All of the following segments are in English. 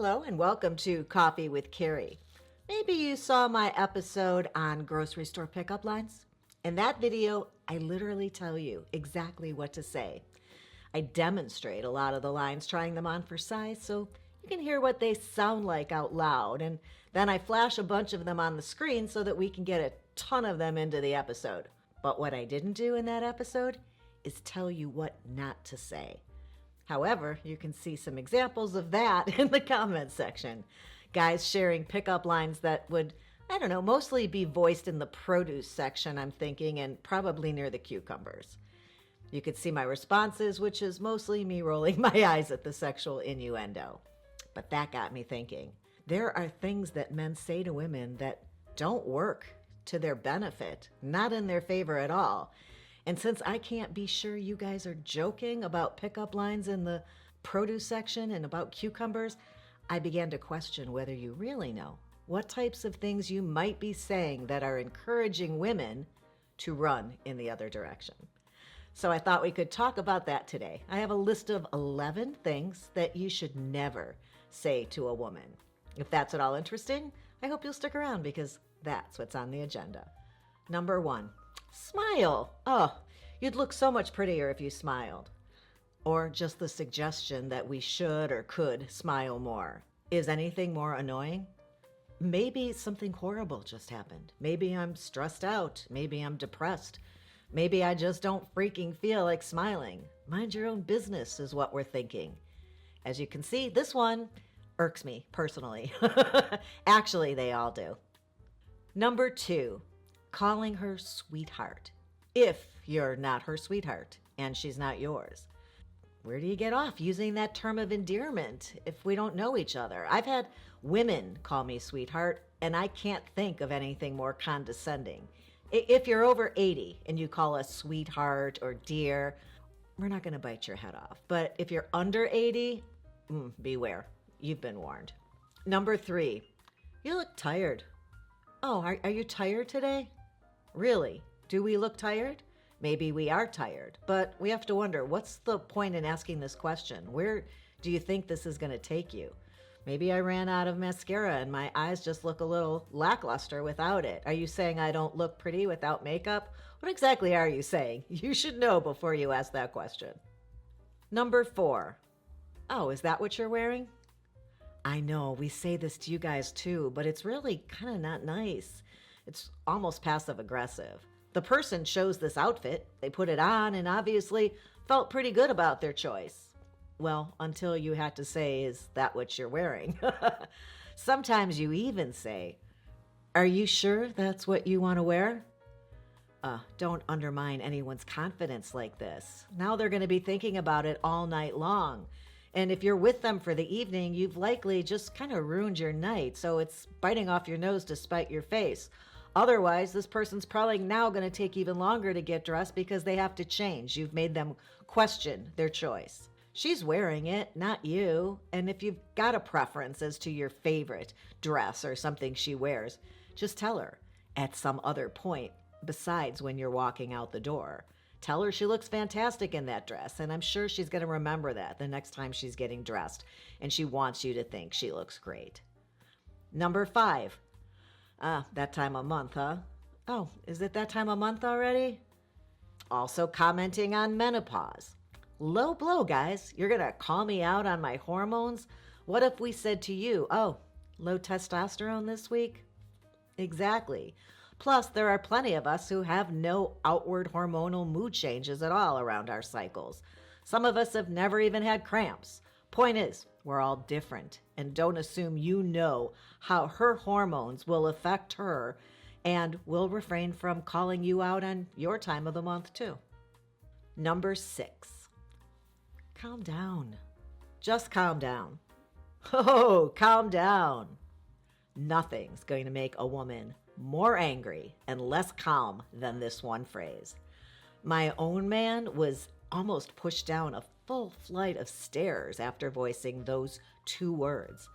Hello and welcome to Coffee with Carrie. Maybe you saw my episode on grocery store pickup lines. In that video, I literally tell you exactly what to say. I demonstrate a lot of the lines, trying them on for size so you can hear what they sound like out loud. And then I flash a bunch of them on the screen so that we can get a ton of them into the episode. But what I didn't do in that episode is tell you what not to say. However, you can see some examples of that in the comments section. Guys sharing pickup lines that would, mostly be voiced in the produce section, I'm thinking, and probably near the cucumbers. You could see my responses, which is mostly me rolling my eyes at the sexual innuendo. But that got me thinking. There are things that men say to women that don't work to their benefit, not in their favor at all. And since I can't be sure you guys are joking about pickup lines in the produce section and about cucumbers, I began to question whether you really know what types of things you might be saying that are encouraging women to run in the other direction. So I thought we could talk about that today. I have a list of 11 things that you should never say to a woman. If that's at all interesting, I hope you'll stick around because that's what's on the agenda. Number 1. Smile. Oh, you'd look so much prettier if you smiled. Or just the suggestion that we should or could smile more. Is anything more annoying? Maybe something horrible just happened. Maybe I'm stressed out. Maybe I'm depressed. Maybe I just don't freaking feel like smiling. Mind your own business is what we're thinking. As you can see, this one irks me personally. Actually, they all do. Number 2. Calling her sweetheart, if you're not her sweetheart and she's not yours. Where do you get off using that term of endearment if we don't know each other? I've had women call me sweetheart, and I can't think of anything more condescending. If you're over 80 and you call us sweetheart or dear, we're not going to bite your head off. But if you're under 80, beware. You've been warned. Number 3, you look tired. Oh, are you tired today? Really? Do we look tired? Maybe we are tired, but we have to wonder, what's the point in asking this question? Where do you think this is going to take you? Maybe I ran out of mascara and my eyes just look a little lackluster without it. Are you saying I don't look pretty without makeup? What exactly are you saying? You should know before you ask that question. Number 4. Oh, is that what you're wearing? I know, we say this to you guys too, but it's really kind of not nice. It's almost passive-aggressive. The person chose this outfit, they put it on, and obviously felt pretty good about their choice. Well, until you had to say, is that what you're wearing? Sometimes you even say, are you sure that's what you want to wear? Don't undermine anyone's confidence like this. Now they're going to be thinking about it all night long. And if you're with them for the evening, you've likely just kind of ruined your night, so it's biting off your nose to spite your face. Otherwise, this person's probably now going to take even longer to get dressed because they have to change. You've made them question their choice. She's wearing it, not you. And if you've got a preference as to your favorite dress or something she wears, just tell her at some other point besides when you're walking out the door. Tell her she looks fantastic in that dress, and I'm sure she's going to remember that the next time she's getting dressed, and she wants you to think she looks great. Number 5. That time of month, huh? Oh, is it that time of month already? Also commenting on menopause. Low blow, guys. You're going to call me out on my hormones? What if we said to you, oh, low testosterone this week? Exactly. Plus, there are plenty of us who have no outward hormonal mood changes at all around our cycles. Some of us have never even had cramps. Point is, we're all different, and don't assume you know how her hormones will affect her, and we'll refrain from calling you out on your time of the month too. Number 6. Calm down. Just calm down. Oh, calm down. Nothing's going to make a woman more angry and less calm than this one phrase. My own man was almost pushed down a full flight of stairs after voicing those 2 words.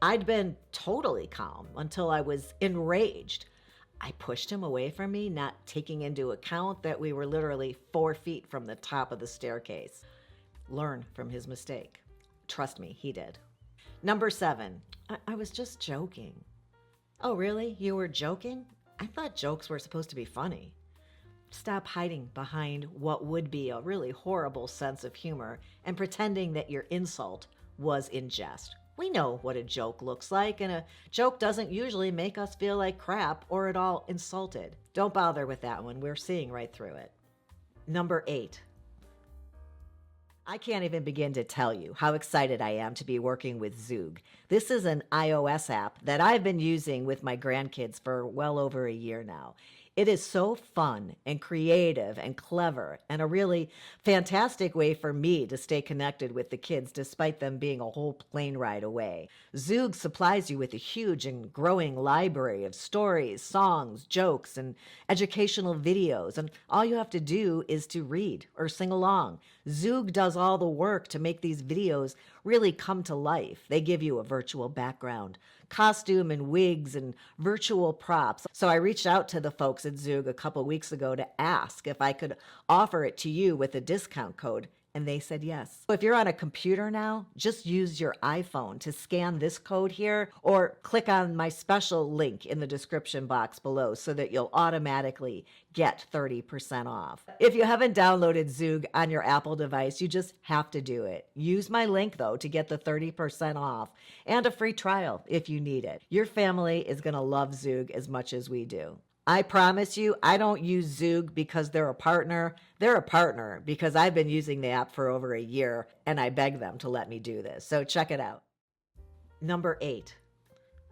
I'd been totally calm until I was enraged. I pushed him away from me, not taking into account that we were literally 4 feet from the top of the staircase. Learn from his mistake. Trust me, he did. Number 7, I was just joking. Oh, really? You were joking? I thought jokes were supposed to be funny. Stop hiding behind what would be a really horrible sense of humor and pretending that your insult was in jest. We know what a joke looks like, and a joke doesn't usually make us feel like crap or at all insulted. Don't bother with that one. We're seeing right through it. Number 8. I can't even begin to tell you how excited I am to be working with Zoog. This is an iOS app that I've been using with my grandkids for well over a year now. It is so fun and creative and clever and a really fantastic way for me to stay connected with the kids despite them being a whole plane ride away. Zoog supplies you with a huge and growing library of stories, songs, jokes, and educational videos, and all you have to do is to read or sing along. Zoog does all the work to make these videos really come to life. They give you a virtual background, costume and wigs and virtual props. So I reached out to the folks at Zoog a couple weeks ago to ask if I could offer it to you with a discount code, and they said yes. If you're on a computer now, just use your iPhone to scan this code here or click on my special link in the description box below so that you'll automatically get 30% off. If you haven't downloaded Zoog on your Apple device, you just have to do it. Use my link though to get the 30% off and a free trial if you need it. Your family is going to love Zoog as much as we do. I promise you, I don't use Zoog because they're a partner. They're a partner because I've been using the app for over a year and I beg them to let me do this. So check it out. Number 8.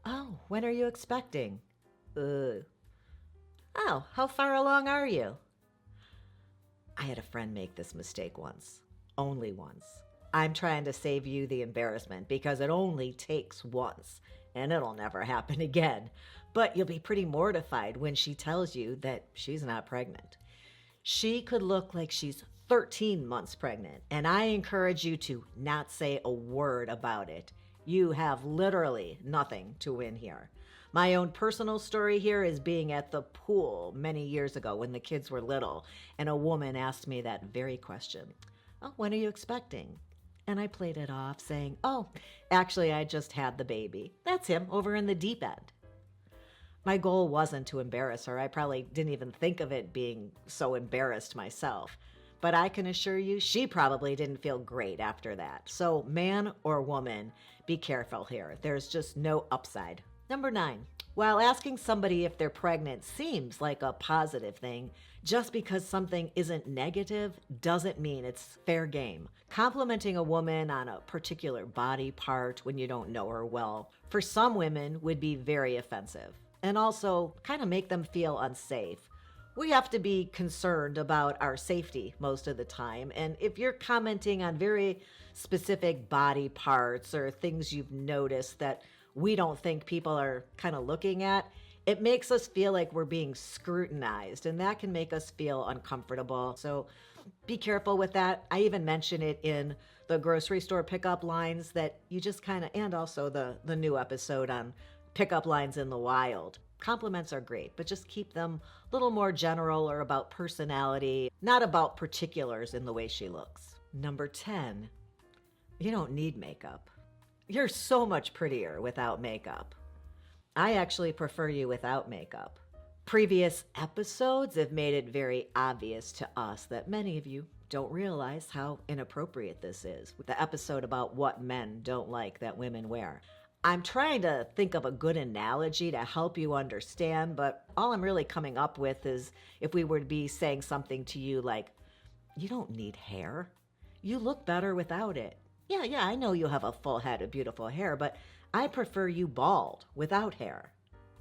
Oh, when are you expecting? Oh, how far along are you? I had a friend make this mistake once. Only once. I'm trying to save you the embarrassment because it only takes once and it'll never happen again. But you'll be pretty mortified when she tells you that she's not pregnant. She could look like she's 13 months pregnant, and I encourage you to not say a word about it. You have literally nothing to win here. My own personal story here is being at the pool many years ago when the kids were little, and a woman asked me that very question. Oh, when are you expecting? And I played it off saying, oh, actually, I just had the baby. That's him over in the deep end. My goal wasn't to embarrass her. I probably didn't even think of it being so embarrassed myself. But I can assure you, she probably didn't feel great after that. So man or woman, be careful here. There's just no upside. Number 9, while asking somebody if they're pregnant seems like a positive thing, just because something isn't negative doesn't mean it's fair game. Complimenting a woman on a particular body part when you don't know her well, for some women would be very offensive and also kind of make them feel unsafe. We have to be concerned about our safety most of the time. And if you're commenting on very specific body parts or things you've noticed that we don't think people are kind of looking at, it makes us feel like we're being scrutinized, and that can make us feel uncomfortable. So be careful with that. I even mention it in the grocery store pickup lines that you just kind of, and also the new episode on pickup lines in the wild. Compliments are great, but just keep them a little more general or about personality, not about particulars in the way she looks. Number 10, you don't need makeup. You're so much prettier without makeup. I actually prefer you without makeup. Previous episodes have made it very obvious to us that many of you don't realize how inappropriate this is. With the episode about what men don't like that women wear. I'm trying to think of a good analogy to help you understand, but all I'm really coming up with is if we were to be saying something to you like, you don't need hair. You look better without it. Yeah, I know you have a full head of beautiful hair, but I prefer you bald without hair.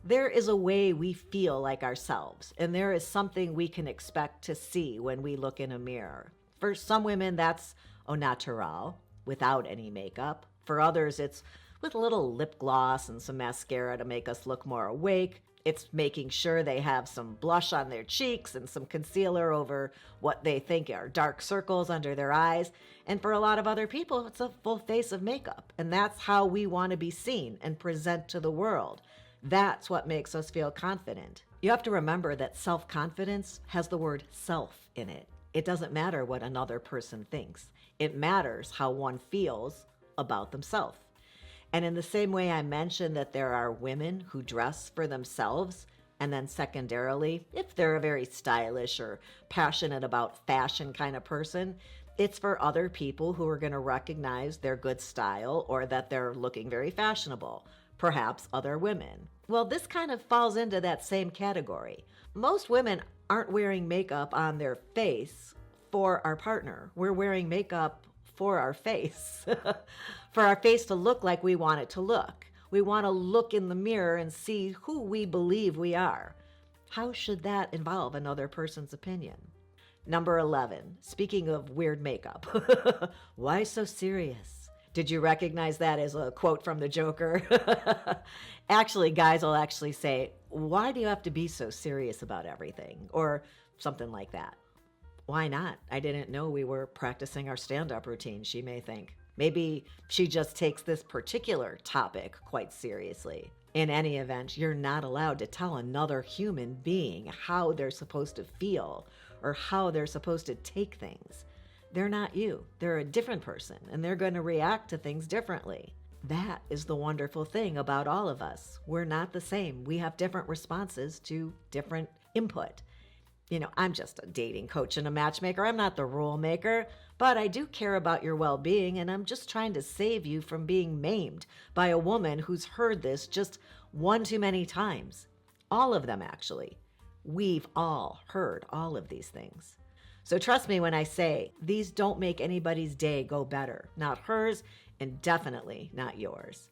There is a way we feel like ourselves, and there is something we can expect to see when we look in a mirror. For some women, that's au naturel, without any makeup. For others, it's with a little lip gloss and some mascara to make us look more awake. It's making sure they have some blush on their cheeks and some concealer over what they think are dark circles under their eyes. And for a lot of other people, it's a full face of makeup. And that's how we want to be seen and present to the world. That's what makes us feel confident. You have to remember that self-confidence has the word self in it. It doesn't matter what another person thinks. It matters how one feels about themselves. And in the same way I mentioned that there are women who dress for themselves, and then secondarily, if they're a very stylish or passionate about fashion kind of person, it's for other people who are going to recognize their good style or that they're looking very fashionable, perhaps other women. Well, this kind of falls into that same category. Most women aren't wearing makeup on their face for our partner. We're wearing makeup for our face, for our face to look like we want it to look. We want to look in the mirror and see who we believe we are. How should that involve another person's opinion? Number 11, speaking of weird makeup, why so serious? Did you recognize that as a quote from the Joker? Actually, guys will actually say, why do you have to be so serious about everything? Or something like that. Why not? I didn't know we were practicing our stand-up routine, she may think. Maybe she just takes this particular topic quite seriously. In any event, you're not allowed to tell another human being how they're supposed to feel or how they're supposed to take things. They're not you. They're a different person, and they're going to react to things differently. That is the wonderful thing about all of us. We're not the same. We have different responses to different input. You know, I'm just a dating coach and a matchmaker. I'm not the rule maker, but I do care about your well-being, and I'm just trying to save you from being maimed by a woman who's heard this just one too many times. All of them, actually. We've all heard all of these things. So trust me when I say these don't make anybody's day go better. Not hers, and definitely not yours.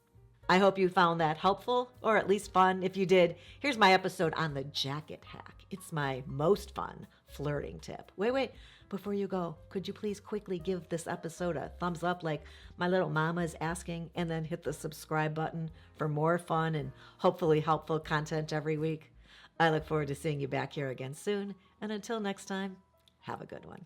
I hope you found that helpful, or at least fun. If you did, here's my episode on the jacket hack. It's my most fun flirting tip. Wait, before you go, could you please quickly give this episode a thumbs up like my little mama is asking, and then hit the subscribe button for more fun and hopefully helpful content every week? I look forward to seeing you back here again soon, and until next time, have a good one.